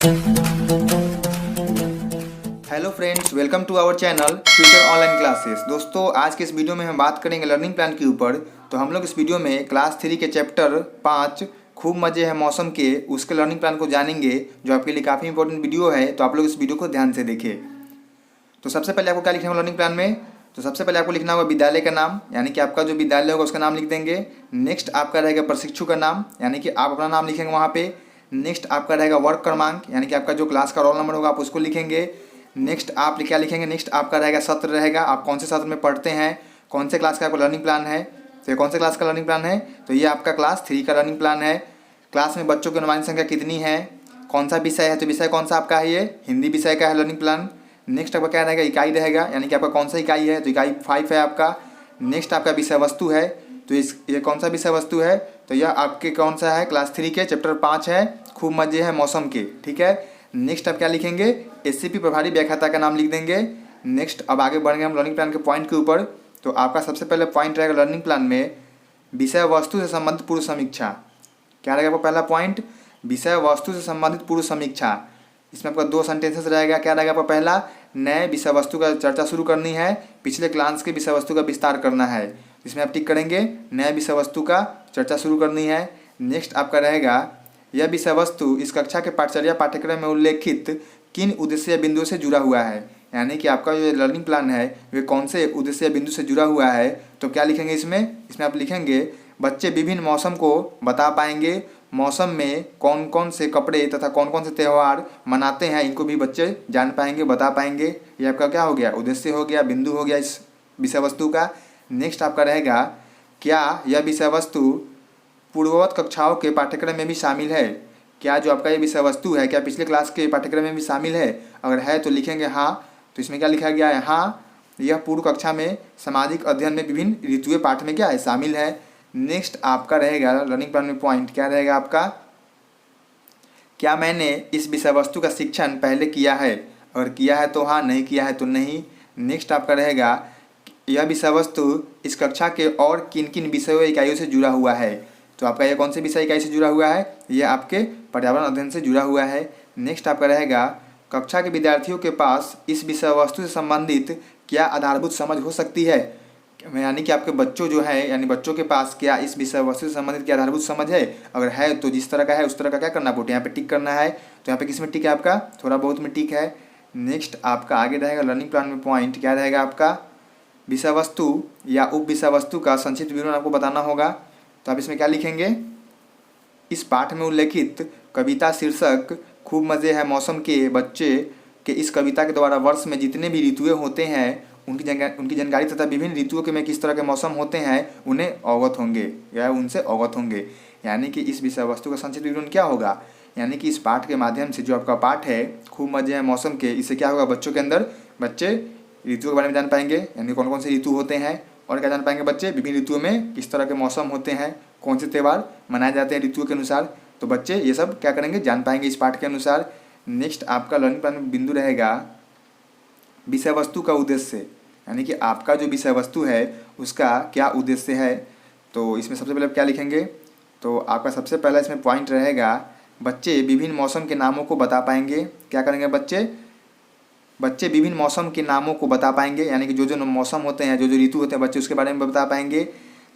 Hello friends, welcome to our channel future online classes. दोस्तों, आज के इस वीडियो में हम बात करेंगे लर्निंग प्लान के ऊपर। तो हम लोग इस वीडियो में क्लास 3 के चैप्टर 5 खूब मज़े हैं मौसम के उसके लर्निंग प्लान को जानेंगे, जो आपके लिए काफ़ी इंपॉर्टेंट वीडियो है। तो आप लोग इस वीडियो को ध्यान से देखिए। तो सबसे पहले आपको क्या लिखना होगा लर्निंग प्लान में? तो सबसे पहले आपको लिखना होगा विद्यालय का नाम, यानी कि आपका जो विद्यालय होगा उसका नाम लिख देंगे। नेक्स्ट आपका रहेगा प्रशिक्षु का नाम, यानी कि आप अपना नाम लिखेंगे वहाँ पे। नेक्स्ट आपका रहेगा वर्ग क्रमांक, यानी कि आपका जो क्लास का रोल नंबर होगा आप उसको लिखेंगे। नेक्स्ट आप क्या लिखेंगे? नेक्स्ट आपका रहेगा सत्र रहेगा, आप कौन से सत्र में पढ़ते हैं, कौन से क्लास का आपका लर्निंग प्लान है। तो ये कौन से क्लास का लर्निंग प्लान है? तो ये आपका क्लास 3 का लर्निंग प्लान है। क्लास में बच्चों की अनुमानित संख्या कितनी है, कौन सा विषय है, तो विषय कौन सा आपका है? ये हिंदी विषय का है लर्निंग प्लान। नेक्स्ट आपका क्या रहेगा? इकाई रहेगा, यानी कि आपका कौन सा इकाई है, तो इकाई 5 है आपका। नेक्स्ट आपका विषय वस्तु है, तो ये कौन सा विषय वस्तु है? तो यह आपके कौन सा है? क्लास 3 के चैप्टर 5 है, खूब मजे है मौसम के। ठीक है। नेक्स्ट आप क्या लिखेंगे? एससीपी प्रभारी व्याख्याता का नाम लिख देंगे। नेक्स्ट अब आगे बढ़ेंगे हम लर्निंग प्लान के पॉइंट के ऊपर। तो आपका सबसे पहले पॉइंट रहेगा लर्निंग प्लान में विषय वस्तु से संबंधित पूर्व समीक्षा। क्या रहेगा आपका पहला पॉइंट? विषय वस्तु से संबंधित पूर्व समीक्षा। इसमें आपका 2 सेंटेंसेस रहेगा। क्या रहेगा आपका पहला? नए विषय वस्तु का चर्चा शुरू करनी है, पिछले क्लास के विषय वस्तु का विस्तार करना है। इसमें आप टिक करेंगे, नए विषय वस्तु का चर्चा शुरू करनी है। नेक्स्ट आपका रहेगा यह विषय वस्तु इस कक्षा के पाठचर्या पाठ्यक्रम में उल्लेखित किन उद्देश्य या बिंदुओं से जुड़ा हुआ है, यानी कि आपका जो लर्निंग प्लान है वे कौन से उद्देश्य या बिंदु से जुड़ा हुआ है। तो क्या लिखेंगे इसमें आप लिखेंगे बच्चे विभिन्न मौसम को बता पाएंगे, मौसम में कौन कौन से कपड़े तथा कौन कौन से त्यौहार मनाते हैं इनको भी बच्चे जान पाएंगे, बता पाएंगे। ये आपका क्या हो गया? उद्देश्य हो गया, बिंदु हो गया इस विषय वस्तु का। नेक्स्ट आपका रहेगा क्या यह विषय वस्तु पूर्ववत कक्षाओं के पाठ्यक्रम में भी शामिल है? क्या जो आपका ये विषय वस्तु है क्या पिछले क्लास के पाठ्यक्रम में भी शामिल है? अगर है तो लिखेंगे हाँ। तो इसमें क्या लिखा गया है? हाँ, यह पूर्व कक्षा में सामाजिक अध्ययन में विभिन्न ऋतुएं पाठ में क्या है? शामिल है। नेक्स्ट आपका रहेगा लर्निंग प्लान में पॉइंट क्या रहेगा आपका? क्या मैंने इस विषय वस्तु का शिक्षण पहले किया है? अगर किया है तो हाँ, नहीं किया है तो नहीं। नेक्स्ट आपका रहेगा यह विषय वस्तु इस कक्षा के और किन किन विषयों या इकाइयों से जुड़ा हुआ है? तो आपका यह कौन से विषय इकाई से जुड़ा हुआ है? यह आपके पर्यावरण अध्ययन से जुड़ा हुआ है। नेक्स्ट आपका रहेगा कक्षा के विद्यार्थियों के पास इस विषय वस्तु से संबंधित क्या आधारभूत समझ हो सकती है, यानी कि आपके बच्चों जो है यानी बच्चों के पास क्या इस विषय वस्तु से संबंधित क्या आधारभूत समझ है? अगर है तो जिस तरह का है उस तरह का क्या करना है? यहाँ पे टिक करना है। तो यहाँ पे किस में टिक है आपका? थोड़ा बहुत में टिक है। नेक्स्ट आपका आगे रहेगा लर्निंग प्लान में पॉइंट क्या रहेगा आपका? विषय वस्तु या उप विषय वस्तु का संक्षिप्त विवरण आपको बताना होगा। तो आप इसमें क्या लिखेंगे? इस पाठ में उल्लेखित कविता शीर्षक खूब मज़े है मौसम के बच्चे के इस कविता के द्वारा वर्ष में जितने भी ऋतुएं होते हैं उनकी जानकारी तथा विभिन्न ऋतुओं के में किस तरह के मौसम होते हैं उन्हें अवगत होंगे या उनसे अवगत होंगे। यानी कि इस विषय वस्तु का संक्षिप्त विवरण क्या होगा? यानी कि इस पाठ के माध्यम से जो आपका पाठ है खूब मज़े हैं मौसम के, इससे क्या होगा? बच्चों के अंदर बच्चे ऋतुओं के बारे में जान पाएंगे, यानी कौन कौन से ऋतु होते हैं, और क्या जान पाएंगे बच्चे? विभिन्न ऋतुओं में किस तरह के मौसम होते हैं, कौन से त्यौहार मनाए जाते हैं ऋतुओं के अनुसार। तो बच्चे ये सब क्या करेंगे? जान पाएंगे इस पाठ के अनुसार। नेक्स्ट आपका लर्निंग प्लान में बिंदु रहेगा विषय वस्तु का उद्देश्य, यानी कि आपका जो विषय वस्तु है उसका क्या उद्देश्य है। तो इसमें सबसे पहले आप क्या लिखेंगे? तो आपका सबसे पहला इसमें पॉइंट रहेगा बच्चे विभिन्न मौसम के नामों को बता पाएंगे। क्या करेंगे बच्चे विभिन्न मौसम के नामों को बता पाएंगे, यानी कि जो जो मौसम होते हैं, जो जो ऋतु होते हैं बच्चे उसके बारे में बता पाएंगे।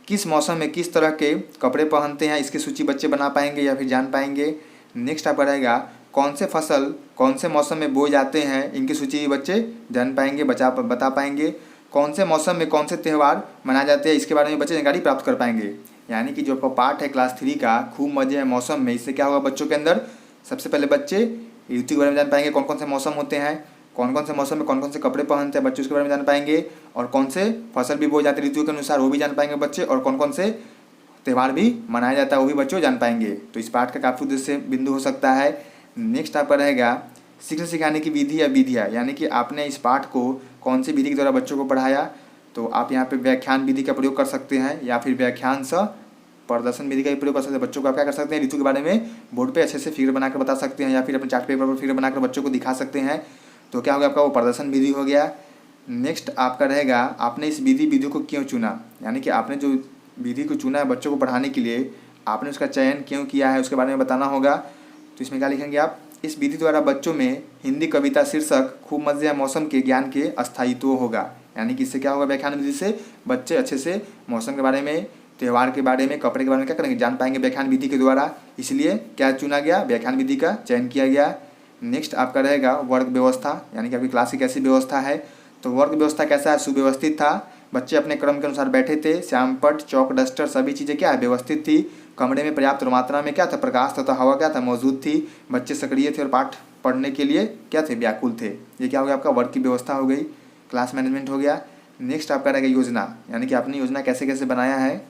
किस मौसम में किस तरह के कपड़े पहनते हैं इसकी सूची बच्चे बना पाएंगे या फिर जान पाएंगे। नेक्स्ट आपका रहेगा कौन से फसल कौन से मौसम में बोए जाते हैं इनकी सूची बच्चे जान पाएंगे, बता पाएंगे। कौन से मौसम में कौन से त्यौहार मनाए जाते हैं इसके बारे में बच्चे जानकारी प्राप्त कर पाएंगे। यानी कि जो आपका पाठ है क्लास 3 का खूब मजे है मौसम में, इससे क्या होगा? बच्चों के अंदर सबसे पहले बच्चे ऋतु के बारे में जान पाएंगे, कौन कौन से मौसम होते हैं, कौन कौन से मौसम में कौन कौन से कपड़े पहनते हैं बच्चे उसके बारे में जान पाएंगे, और कौन से फसल भी बोए जाते हैं ऋतु के अनुसार वो भी जान पाएंगे बच्चे, और कौन कौन से त्यौहार भी मनाया जाता है वो भी बच्चों जान पाएंगे। तो इस पाठ का काफ़ी उद्देश्य बिंदु हो सकता है। नेक्स्ट आपका रहेगा सीखने सिखाने की विधि या विधियाँ, यानी कि आपने इस पाठ को कौन सी विधि के द्वारा बच्चों को पढ़ाया। तो आप यहाँ पे व्याख्यान विधि का प्रयोग कर सकते हैं या फिर व्याख्यान सह प्रदर्शन विधि का भी प्रयोग कर सकते हैं। बच्चों को आप क्या कर सकते हैं? ऋतु के बारे में बोर्ड पे अच्छे से फिगर बनाकर बता सकते हैं या फिर अपने चार्ट पेपर पर फिगर बनाकर बच्चों को दिखा सकते हैं। तो क्या होगा आपका? वो प्रदर्शन विधि हो गया। नेक्स्ट आपका रहेगा आपने इस विधि को क्यों चुना, यानी कि आपने जो विधि को चुना है बच्चों को पढ़ाने के लिए आपने उसका चयन क्यों किया है उसके बारे में बताना होगा। तो इसमें क्या लिखेंगे आप? इस विधि द्वारा बच्चों में हिंदी कविता शीर्षक खूब मजे या मौसम के ज्ञान के स्थायित्व होगा। यानी कि इससे क्या होगा, व्याख्यान विधि से बच्चे अच्छे से मौसम के बारे में, त्यौहार के बारे में, कपड़े के बारे में क्या करेंगे, जान पाएंगे व्याख्यान विधि के द्वारा। इसलिए क्या चुना गया, व्याख्यान विधि का चयन किया गया। नेक्स्ट आपका रहेगा वर्ग व्यवस्था, यानी कि आपकी क्लास की कैसी व्यवस्था है। तो वर्ग व्यवस्था कैसा है, सुव्यवस्थित था। बच्चे अपने क्रम के अनुसार बैठे थे। श्यामपट्ट, चौक, डस्टर सभी चीज़ें क्या है, व्यवस्थित थी। कमरे में पर्याप्त मात्रा में क्या था, प्रकाश तथा हवा क्या था, मौजूद थी। बच्चे सक्रिय थे और पाठ पढ़ने के लिए क्या थे, व्याकुल थे। ये क्या हो गया, आपका वर्ग की व्यवस्था हो गई, क्लास मैनेजमेंट हो गया। नेक्स्ट आपका रहेगा योजना, यानी कि आपने योजना कैसे कैसे बनाया है।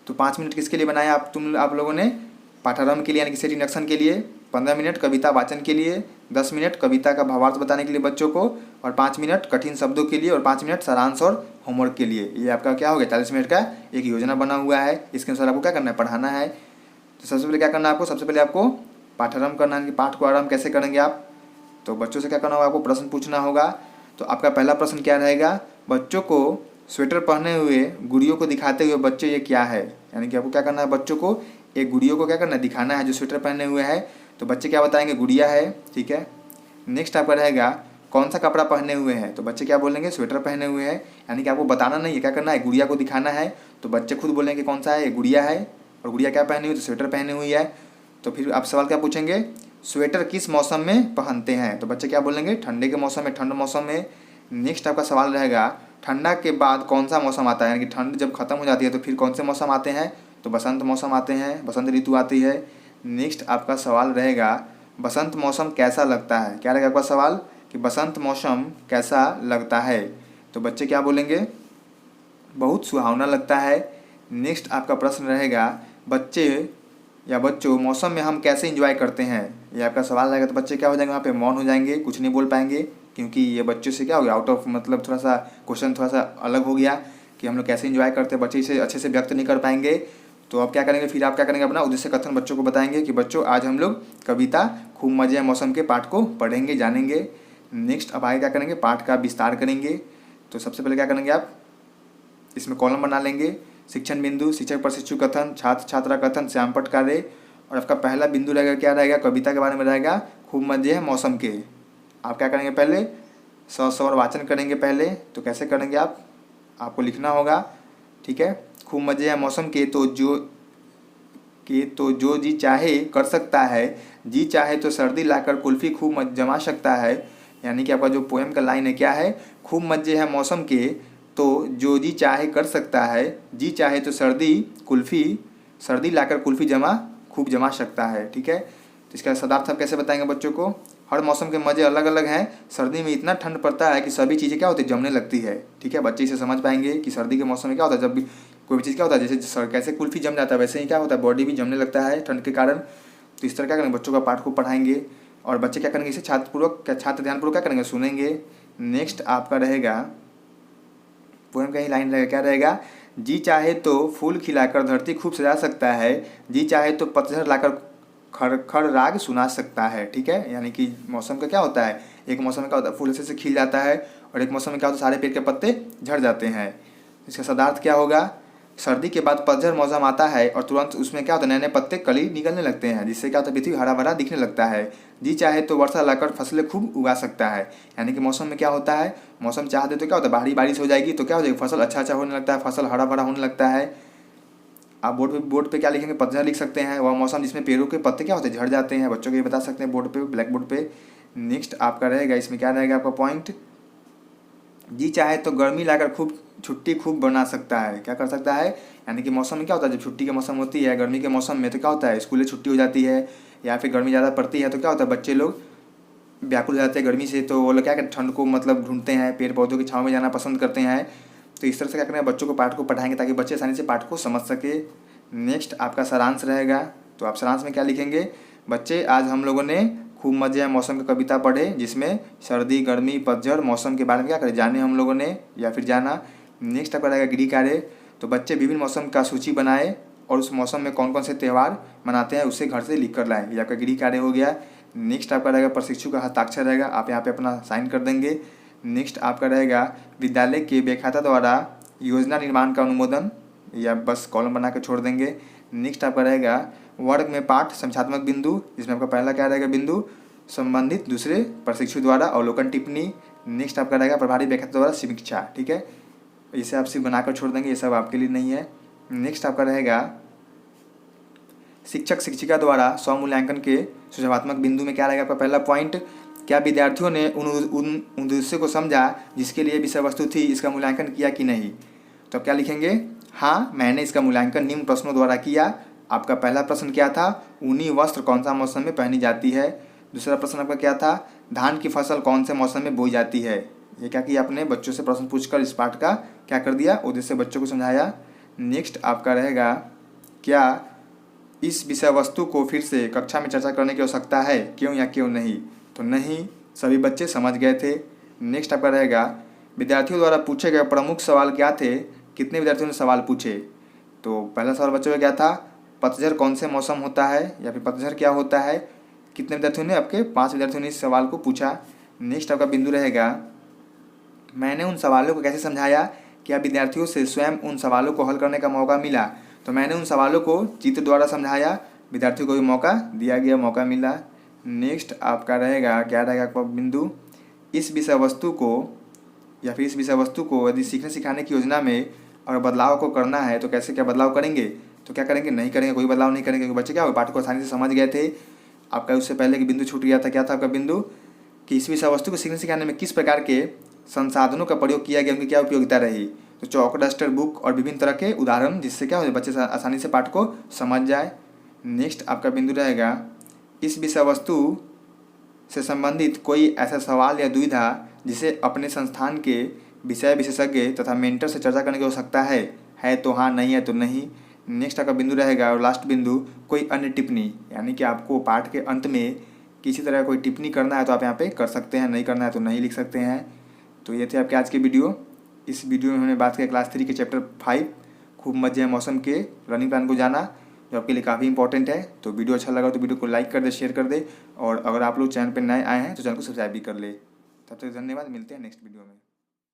तो 5 मिनट किसके लिए बनाया आप लोगों ने, पाठारंभ के लिए यानी कि सेट इंडक्शन के लिए। 15 मिनट कविता वाचन के लिए, 10 मिनट कविता का भावार्थ बताने के लिए बच्चों को, और 5 मिनट कठिन शब्दों के लिए, और 5 मिनट सारांश और होमवर्क के लिए। ये आपका क्या हो गया, 40 मिनट का एक योजना बना हुआ है। इसके अनुसार आपको क्या करना है, पढ़ाना है। तो सबसे पहले क्या करना है आपको, सबसे पहले आपको पाठारंभ करना है कि पाठ को आरंभ कैसे करेंगे आप। तो बच्चों से क्या करना होगा, आपको प्रश्न पूछना होगा। तो आपका पहला प्रश्न क्या रहेगा, बच्चों को स्वेटर पहने हुए गुड़ियों को दिखाते हुए बच्चे ये क्या है। यानी कि आपको क्या करना है, बच्चों को एक गुड़ियों को क्या करना है, दिखाना है जो स्वेटर पहने हुए है। तो बच्चे क्या बताएंगे, गुड़िया है, ठीक है। नेक्स्ट आपका रहेगा कौन सा कपड़ा पहने हुए हैं। तो बच्चे क्या बोलेंगे, स्वेटर पहने हुए हैं। यानी कि आपको बताना नहीं है, क्या करना है, गुड़िया को दिखाना है। तो बच्चे खुद बोलेंगे कौन सा है, ये गुड़िया है। और गुड़िया क्या पहनी हुई, तो स्वेटर पहनी हुई है। तो फिर आप सवाल क्या पूछेंगे, स्वेटर किस मौसम में पहनते हैं। तो बच्चे क्या बोलेंगे, ठंडे के मौसम में, ठंड मौसम में। नेक्स्ट आपका सवाल रहेगा ठंडा के बाद कौन सा मौसम आता है, यानी कि ठंड जब खत्म हो जाती है तो फिर कौन से मौसम आते हैं। तो बसंत मौसम आते हैं, बसंत ऋतु आती है। नेक्स्ट आपका सवाल रहेगा बसंत मौसम कैसा लगता है। क्या रहेगा आपका सवाल कि बसंत मौसम कैसा लगता है। तो बच्चे क्या बोलेंगे, बहुत सुहावना लगता है। नेक्स्ट आपका प्रश्न रहेगा बच्चे या बच्चों मौसम में हम कैसे इंजॉय करते हैं। ये आपका सवाल रहेगा। तो बच्चे क्या हो जाएंगे, वहाँ पे मौन हो जाएंगे, कुछ नहीं बोल पाएंगे, क्योंकि ये बच्चों से क्या हो गया, आउट ऑफ मतलब थोड़ा सा क्वेश्चन थोड़ा सा अलग हो गया कि हम लोग कैसे इंजॉय करते हैं। बच्चे इसे अच्छे से व्यक्त नहीं कर पाएंगे। तो अब क्या करेंगे, फिर आप क्या करेंगे, अपना उद्देश्य कथन बच्चों को बताएंगे कि बच्चों आज हम लोग कविता खूब मजे या मौसम के पाठ को पढ़ेंगे, जानेंगे। नेक्स्ट अब आगे क्या करेंगे, पाठ का विस्तार करेंगे। तो सबसे पहले क्या करेंगे, आप इसमें कॉलम बना लेंगे, शिक्षण बिंदु, शिक्षक प्रशिक्षु कथन, छात्र छात्रा कथन, श्यामपट्ट कार्य। और आपका पहला बिंदु रहेगा, क्या रहेगा, कविता के बारे में रहेगा खूब मजे हैं मौसम के। आप क्या करेंगे, पहले स्वर वाचन करेंगे पहले। तो कैसे करेंगे, आपको लिखना होगा, ठीक है। खूब मजे हैं मौसम के, तो जो जी चाहे कर सकता है, जी चाहे तो सर्दी लाकर कुल्फी खूब जमा सकता है। यानी कि आपका जो पोएम का लाइन है क्या है, खूब मजे हैं मौसम के, तो जो जी चाहे कर सकता है, जी चाहे तो सर्दी लाकर कुल्फी खूब जमा सकता है, ठीक है। तो इसका शब्दार्थ आप कैसे बताएंगे बच्चों को, हर मौसम के मज़े अलग अलग हैं। सर्दी में इतना ठंड पड़ता है कि सभी चीज़ें क्या होती है, जमने लगती है, ठीक है। बच्चे इसे समझ पाएंगे कि सर्दी के मौसम में क्या होता है, जब भी कोई भी चीज़ क्या होता है, जैसे कैसे कुल्फी जम जाता है वैसे ही क्या होता है, बॉडी भी जमने लगता है ठंड के कारण। तो इस तरह क्या करेंगे, बच्चों का पाठ को पढ़ाएंगे और बच्चे क्या करेंगे, इसे छात्र ध्यानपूर्वक क्या करेंगे, सुनेंगे। नेक्स्ट आपका रहेगा पोएम का ही लाइन रहेगा, क्या रहेगा, जी चाहे तो फूल खिलाकर धरती खूब सजा सकता है, जी चाहे तो पतझड़ लाकर खड़ राग सुना सकता है, ठीक है। यानी कि मौसम का क्या होता है, एक मौसम में क्या होता है, फूल से खिल जाता है, और एक मौसम में क्या होता है, सारे पेड़ के पत्ते झड़ जाते हैं। इसका शब्दार्थ क्या होगा, सर्दी के बाद पतझड़ मौसम आता है और तुरंत उसमें क्या होता है, नए नए पत्ते कली निकलने लगते हैं, जिससे क्या होता है, पृथ्वी हरा भरा दिखने लगता है। जी चाहे तो वर्षा लाकर फसलें खूब उगा सकता है। यानी कि मौसम में क्या होता है, मौसम चाहते तो क्या होता है, भारी बारिश हो जाएगी तो क्या हो जाएगी, फसल अच्छा होने लगता है, फसल हरा भरा होने लगता है। आप बोर्ड पे क्या लिखेंगे, पतझड़ लिख सकते हैं, वह मौसम जिसमें पेड़ों के पत्ते क्या होते हैं, झड़ जाते हैं। बच्चों को ये बता सकते हैं बोर्ड पे, ब्लैक बोर्ड पे। नेक्स्ट आपका रहेगा, इसमें क्या रहेगा आपका पॉइंट, जी चाहे तो गर्मी लाकर छुट्टी खूब बना सकता है। क्या कर सकता है, यानी कि मौसम में क्या होता है, जब छुट्टी के मौसम होती है, गर्मी के मौसम में तो क्या होता है, स्कूलें छुट्टी हो जाती है, या फिर गर्मी ज़्यादा पड़ती है तो क्या होता है, बच्चे लोग व्याकुल हो जाते हैं गर्मी से। तो वो लोग क्या करते हैं, ठंड को मतलब ढूंढते हैं, पेड़ पौधों की छाँव में जाना पसंद करते हैं। तो इस तरह से क्या करें, बच्चों को पाठ को पढ़ाएंगे ताकि बच्चे आसानी से पाठ को समझ सके। नेक्स्ट आपका सारांश रहेगा। तो आप सारांश में क्या लिखेंगे, बच्चे आज हम लोगों ने खूब मजे या मौसम की कविता पढ़े, जिसमें सर्दी गर्मी पतझड़ मौसम के बारे में क्या करें, जाने हम लोगों ने या फिर जाना। नेक्स्ट आपका रहेगा गृह कार्य। तो बच्चे विभिन्न मौसम का सूची बनाए और उस मौसम में कौन कौन से त्यौहार मनाते हैं उसे घर से लिख कर लाएँ। ये आपका गृह कार्य हो गया। नेक्स्ट आपका रहेगा प्रशिक्षु का हस्ताक्षर रहेगा, आप यहाँ पे अपना साइन कर देंगे। नेक्स्ट आपका रहेगा विद्यालय के व्याख्याता द्वारा योजना निर्माण का अनुमोदन, या बस कॉलम बना के छोड़ देंगे। नेक्स्ट आपका रहेगा वर्ग में पाठ संख्यात्मक बिंदु, जिसमें आपका पहला क्या रहेगा बिंदु संबंधित दूसरे प्रशिक्षु द्वारा अवलोकन टिप्पणी। नेक्स्ट आपका रहेगा प्रभारी व्याख्याता द्वारा समीक्षा। ठीक है, इसे आप सिर्फ बनाकर छोड़ देंगे, ये सब आपके लिए नहीं है। नेक्स्ट आपका रहेगा शिक्षक शिक्षिका द्वारा स्वमूल्यांकन के सुझावात्मक बिंदु में क्या रहेगा आपका पहला पॉइंट, क्या विद्यार्थियों ने उन उद्देश्य को समझा जिसके लिए विषय वस्तु थी, इसका मूल्यांकन किया कि नहीं। तो क्या लिखेंगे, हाँ मैंने इसका मूल्यांकन निम्न प्रश्नों द्वारा किया। आपका पहला प्रश्न क्या था, ऊनी वस्त्र कौन सा मौसम में पहनी जाती है। दूसरा प्रश्न आपका क्या था, धान की फसल कौन से मौसम में बोई जाती है। ये क्या किया आपने, बच्चों से प्रश्न पूछकर इस पाठ का क्या कर दिया, उद्देश्य बच्चों को समझाया। नेक्स्ट आपका रहेगा, क्या इस विषय वस्तु को फिर से कक्षा में चर्चा करने की आवश्यकता है, क्यों या क्यों नहीं। तो नहीं, सभी बच्चे समझ गए थे। नेक्स्ट आपका रहेगा, विद्यार्थियों द्वारा पूछे गए प्रमुख सवाल क्या थे, कितने विद्यार्थियों ने सवाल पूछे। तो पहला सवाल बच्चों का क्या था, पतझड़ कौन से मौसम होता है या फिर पतझड़ क्या होता है। कितने विद्यार्थियों ने, आपके 5 विद्यार्थियों ने इस सवाल को पूछा। नेक्स्ट आपका बिंदु रहेगा, मैंने उन सवालों को कैसे समझाया, क्या विद्यार्थियों से स्वयं उन सवालों को हल करने का मौका मिला। तो मैंने उन सवालों को चित्र द्वारा समझाया, विद्यार्थियों को भी मौका दिया गया, मौका मिला। नेक्स्ट आपका रहेगा, क्या रहेगा आपका बिंदु, इस विषय वस्तु को या फिर इस विषय वस्तु को यदि सीखने सिखाने की योजना में अगर बदलाव को करना है तो कैसे क्या बदलाव करेंगे। तो क्या करेंगे, नहीं करेंगे, कोई बदलाव नहीं करेंगे, क्योंकि बच्चे क्या हो पाठ को आसानी से समझ गए थे। आपका उससे पहले कि बिंदु छूट गया था, क्या था आपका बिंदु, कि इस विषय वस्तु को सीखने सिखाने में किस प्रकार के संसाधनों का प्रयोग किया गया, उनकी क्या उपयोगिता रही। तो चौक, डस्टर, बुक और विभिन्न तरह के उदाहरण, जिससे क्या हो बच्चे आसानी से पाठ को समझ जाए। नेक्स्ट आपका बिंदु रहेगा, इस विषय वस्तु से संबंधित कोई ऐसा सवाल या दुविधा जिसे अपने संस्थान के विषय विशेषज्ञ तथा मेंटर से चर्चा करने की आवश्यकता है तो हाँ, नहीं है तो नहीं। नेक्स्ट आपका बिंदु रहेगा, और लास्ट बिंदु, कोई अन्य टिप्पणी, यानी कि आपको पाठ के अंत में किसी तरह कोई टिप्पणी करना है तो आप यहाँ पे कर सकते हैं, नहीं करना है तो नहीं लिख सकते हैं। तो ये थे आपके आज के वीडियो। इस वीडियो में हमने बात किया क्लास 3 के चैप्टर 5 खूब मजे हैं मौसम के रनिंग प्लान को जाना, जो आपके लिए काफ़ी इंपॉर्टेंट है। तो वीडियो अच्छा लगा तो वीडियो को लाइक कर दे, शेयर कर दे, और अगर आप लोग चैनल पर नए आए हैं तो चैनल को सब्सक्राइब भी कर ले। तब तक धन्यवाद, मिलते हैं नेक्स्ट वीडियो में।